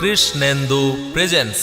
Krishnendu presence.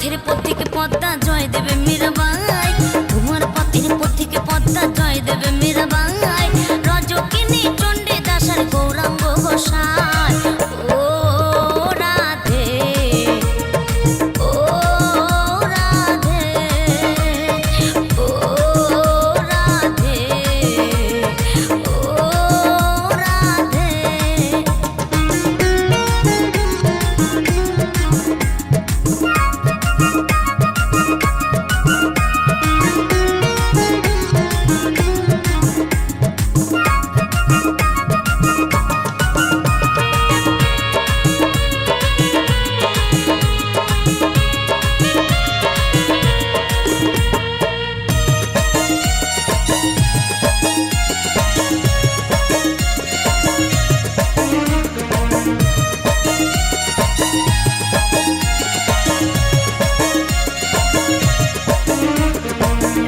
পথের পথিকে পদ্মা জয় দেবে মীরাবাই, তোমার পথের পথিকে পদ্মা জয় দেবে মীরাবাই, রজকিনী চণ্ডী দাসার গৌরাঙ্গ গোসাই। ও রাধে, ও রাধে, ও রাধে, ও রাধে।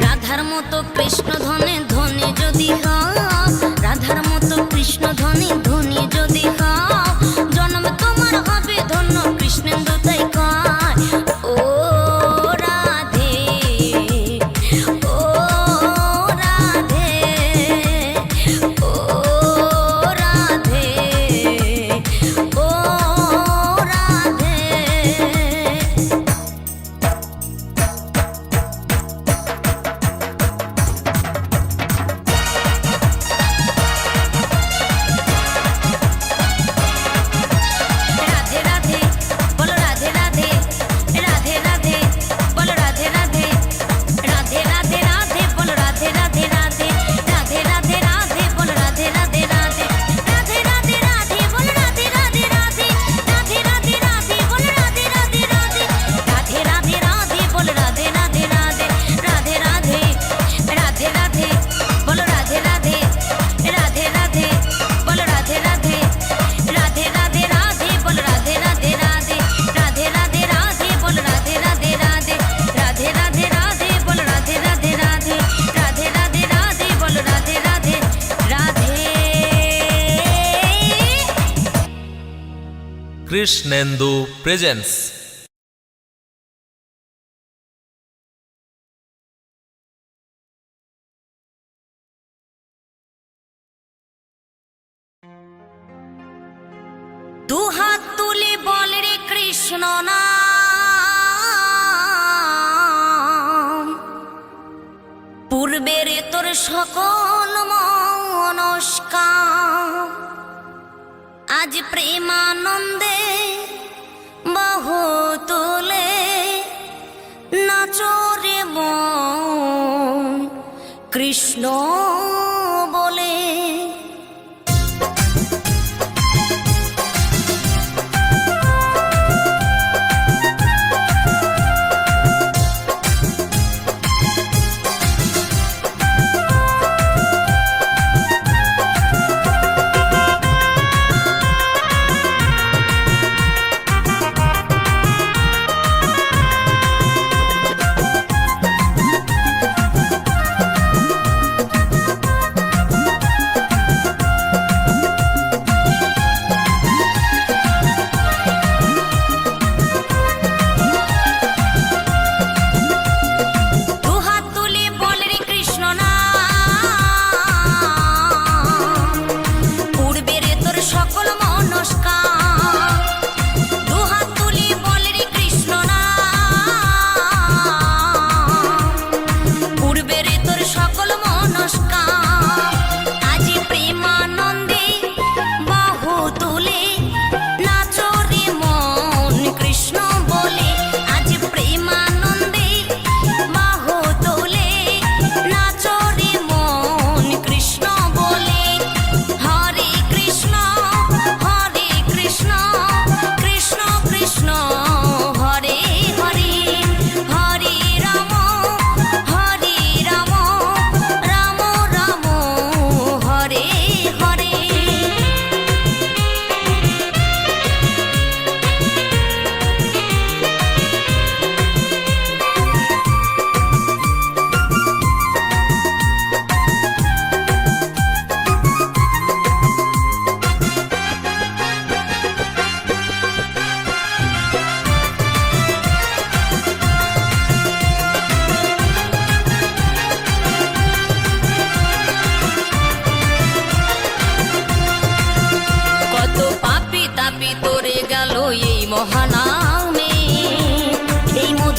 রাধার মতো কৃষ্ণ ধনে ধনী যদি হও, রাধার মতো কৃষ্ণ ধনী ধনী যদি হও, জন্ম তোমার হবে ধন্য কৃষ্ণেন্দু তাই কয়। ও রাধে, ও রাধে, ও রাধে, ও রাধে। রাধে রাধে বলো রাধে রাধে, রাধে রাধে বলো রাধে রাধে, রাধে রাধে রাধে বলো রাধে রাধে রাধে, রাধে রাধে রাধে বলো রাধে রাধে রাধে, রাধে রাধে রাধে বলো রাধে রাধে রাধে, রাধে রাধে রাধে বলো রাধে রাধে রাধে, রাধে রাধে রাধে বলো রাধে রাধে রাধে, রাধে রাধে, রাধে রাধে বলো রাধে রাধে, রাধে রাধে বলো রাধে রাধে, রাধে রাধে রাধে বলো রাধে রাধে রাধে, রাধে রাধে রাধে বলো রাধে রাধে রাধে, রাধে রাধে রাধে বলো রাধে রাধে রাধে, রাধে রাধে রাধে বলো রাধে রাধে রাধে। কৃষ্ণেন্দু প্রেজেন্স। দুহাত তুলে বল রে কৃষ্ণ নাম, পূর্বের তোর সকল মনস্কাম, আজ প্রেমানন্দে বহু তুলে নাচরে মন কৃষ্ণ বলে।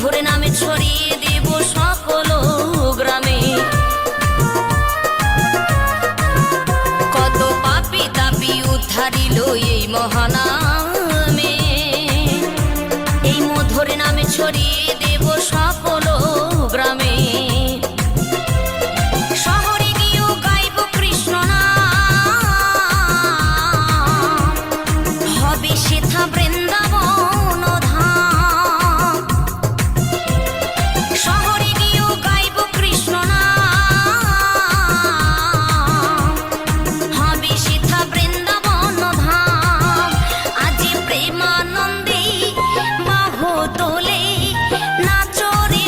মধুর নামে ছড়িয়ে দেব সকল গ্রামে। কত পাপী তাপী উদ্ধারিল এই মহানামে, এই মধুর নামে ছড়িয়ে দেব সকল গ্রামে। শহরে গিয়েও গাইব কৃষ্ণ নাম, হবে সেথা বৃন্দাবন ধাম। শহরে গিয়েও গাইব কৃষ্ণ নাম, হবে সেথা বৃন্দাবন ধাম। আজি প্রেমানন্দে বাহু তোলে নাচরে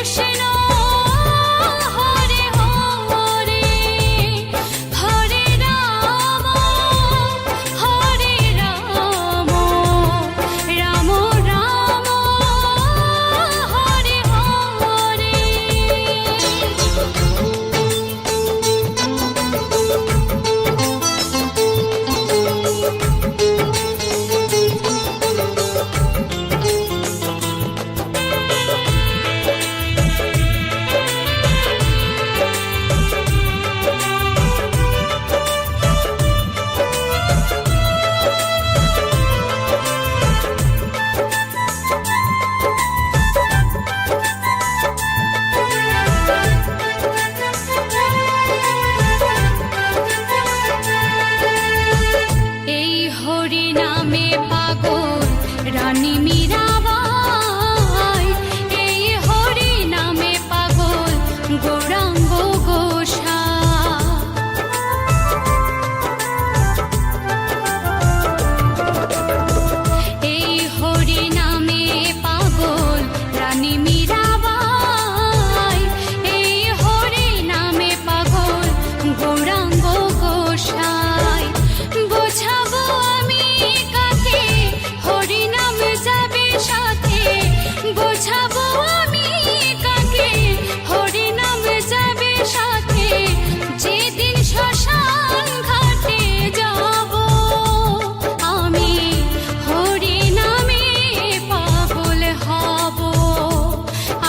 কৃষ্ণ হরে হরে হরে রাম রাম রাম হরে হরে। এই হরি নামে পাগল রানী মীরাবাই, এই হরি নামে পাগল গৌরাঙ্গ গোসাই। এই হরি নামে পাগল রানী মীরাবাই, এই হরি নামে পাগল গৌরাঙ্গ গোসাই। বোঝাবো আমি কাকে হরি নাম যাবে সাথে, বোঝাবো আমি কাকে হরি নাম যাবে সাথে। যেদিন শ্মশান ঘাটে যাব আমি হরি নামে পাগল হব,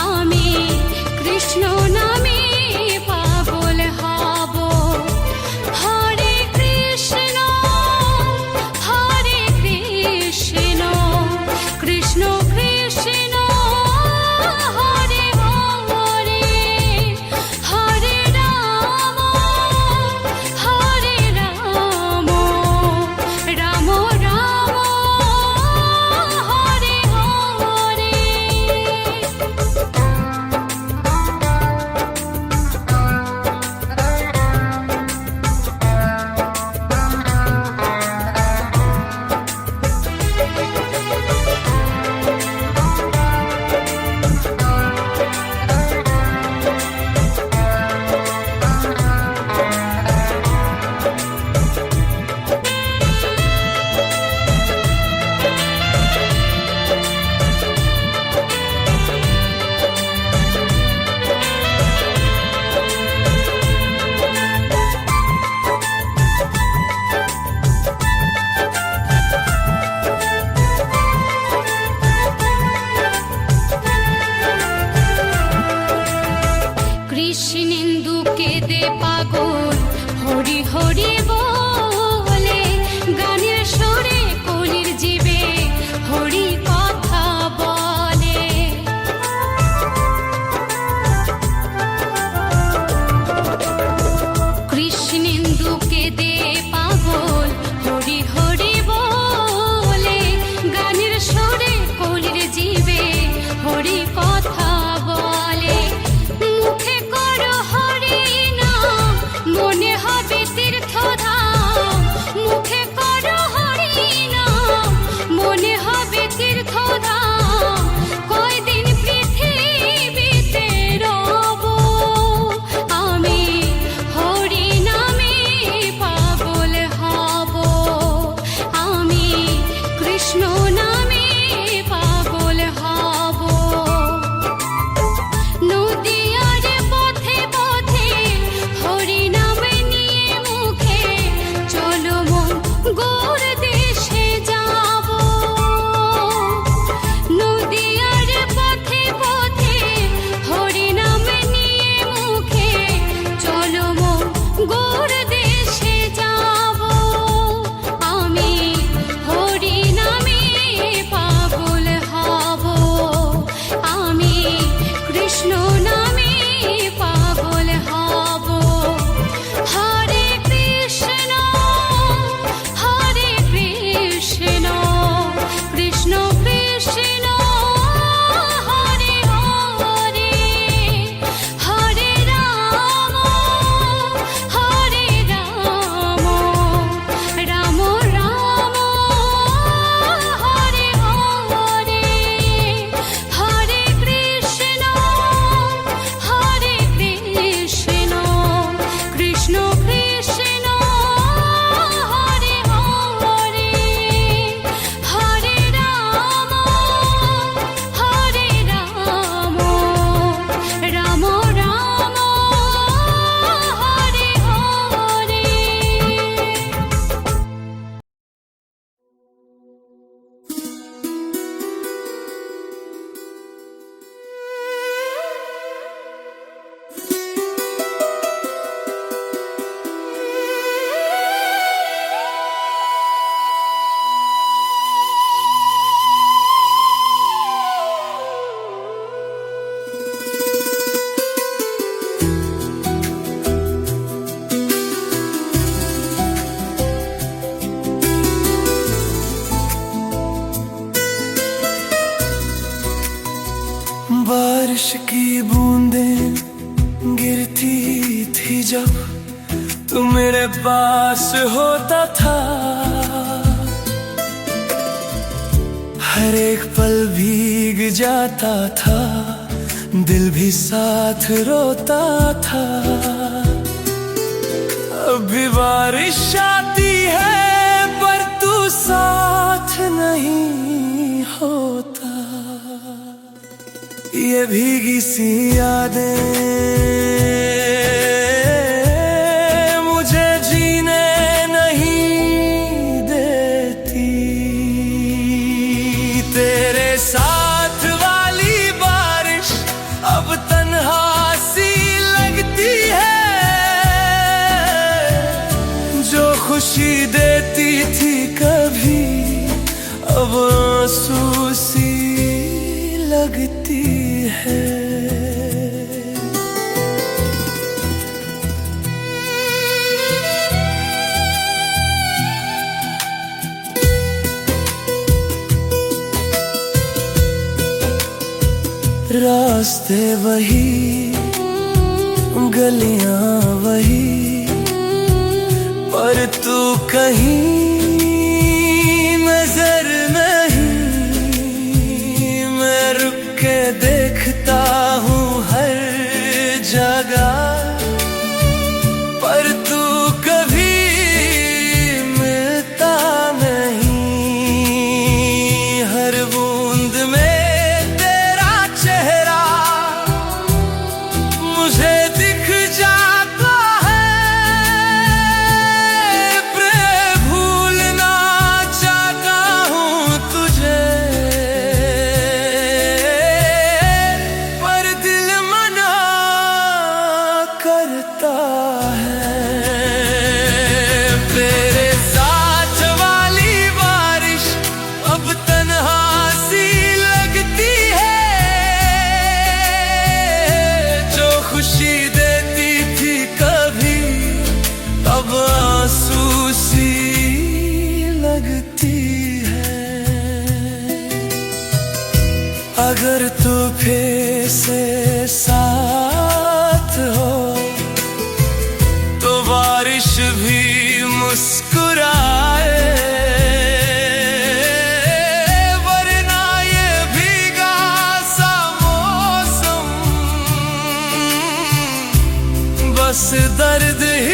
আমি কৃষ্ণ নামে পাগল হব। হরে কৃষ্ণ কৃষ্ণ কৃষ্ণ হরে হরে হরে রাম রাম রাম হরে হরে। কৃষ্ণেন্দু কেঁদে পাগল হরি হরি বলে, গানের সুরে কলির জীবে হরি কথা বলে। কৃষ্ণেন্দু কেঁদে পাগল হরি হরি বলে, গানের সুরে কলির জীবে হরি কথা বলে। মুখে করো হরি নাম, মনে হবে তীর্থধাম। बूंदें गिरती थी जब तू मेरे पास होता था, हर एक पल भीग जाता था, दिल भी साथ रोता था। अब भी बारिश आती है पर तू साथ नहीं होता। ये भीगी सी यादें मुझे जीने नहीं देती, तेरे साथ वाली बारिश अब तन्हा सी लगती है, जो खुशी देती थी कभी अब आंसू सी लगती है। रास्ते वही, गलियां वही, पर तू कहीं नजर नहीं। मैं रुक के देखता हूँ हर जगह, पर तू कभी मिलता नहीं। हर बूंद में तेरा चेहरा मुझे दिख जाता है, प्रेम भूलना चाहता हूँ तुझे, पर दिल मना करता है। तेरे साथ वाली बारिश अब तन्हा सी लगती है, जो खुशी देती थी कभी अब आंसू सी लगती है। अगर तू फिर से साथ हो तो बारिश भी मुस्कुराए, वरना ये भीगा सा मौसम बस दर्द ही